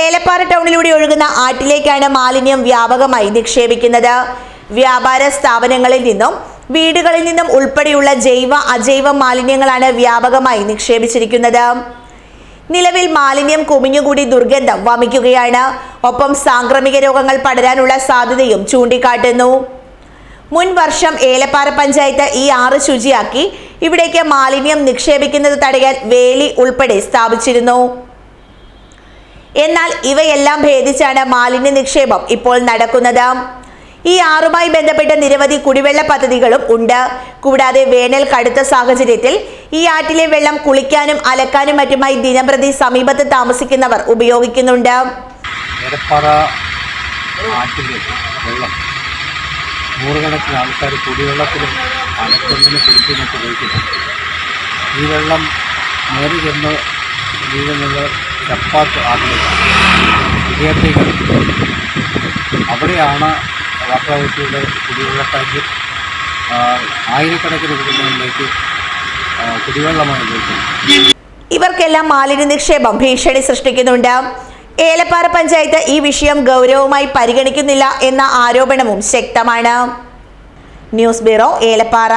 ഏലപ്പാറ ടൗണിലൂടെ ഒഴുകുന്ന ആറ്റിലേക്കാണ് മാലിന്യം വ്യാപകമായി നിക്ഷേപിക്കുന്നത്. വ്യാപാര സ്ഥാപനങ്ങളിൽ നിന്നും വീടുകളിൽ നിന്നും ഉൾപ്പെടെയുള്ള ജൈവ അജൈവ മാലിന്യങ്ങളാണ് വ്യാപകമായി നിക്ഷേപിച്ചിരിക്കുന്നത്. നിലവിൽ മാലിന്യം കുമിഞ്ഞുകൂടി ദുർഗന്ധം വമിക്കുകയാണ്. ഒപ്പം സാംക്രമിക രോഗങ്ങൾ പടരാനുള്ള സാധ്യതയും ചൂണ്ടിക്കാട്ടുന്നു. മുൻ വർഷം ഏലപ്പാറ പഞ്ചായത്ത് ഈ ആറ് ശുചിയാക്കി ഇവിടേക്ക് മാലിന്യം നിക്ഷേപിക്കുന്നത് തടയാൻ വേലി ഉൾപ്പെടെ സ്ഥാപിച്ചിരുന്നു. എന്നാൽ ഇവയെല്ലാം ഭേദിച്ചാണ് മാലിന്യ നിക്ഷേപം ഇപ്പോൾ നടക്കുന്നത്. ഈ ആറുമായി ബന്ധപ്പെട്ട നിരവധി കുടിവെള്ള പദ്ധതികളും ഉണ്ട്. കൂടാതെ വേനൽ കടുത്ത സാഹചര്യത്തിൽ ഈ ആറ്റിലെ വെള്ളം കുളിക്കാനും അലക്കാനും മറ്റുമായി ദിനംപ്രതി സമീപത്ത് താമസിക്കുന്നവർ ഉപയോഗിക്കുന്നുണ്ട്. നൂറുകണക്കിന് ആൾക്കാർ കുടിവെള്ളത്തിലും അലക്കുന്നതിന് കുളിക്കുന്നൊക്കെ ഉപയോഗിക്കുന്നുണ്ട്. ഈ വെള്ളം നേരെ ചെന്ന് വീഴുന്നത് ചപ്പാത്ത് ആറ്റിലേക്കാണ്. വിദ്യാർത്ഥികൾ അവിടെയാണ് വാട്ടർ അതോറിറ്റിയുടെ കുടിവെള്ള ടാങ്കിൽ ആയിരക്കണക്കിന് കുടുംബങ്ങളിലേക്ക് കുടിവെള്ളമായി ഉപയോഗിക്കുന്നത്. ഇവർക്കെല്ലാം മാലിന്യ നിക്ഷേപം ഭീഷണി സൃഷ്ടിക്കുന്നുണ്ട്. ഏലപ്പാറ പഞ്ചായത്ത് ഈ വിഷയം ഗൗരവമായി പരിഗണിക്കുന്നില്ല എന്ന ആരോപണവും ശക്തമാണ്. News bureau, Elappara.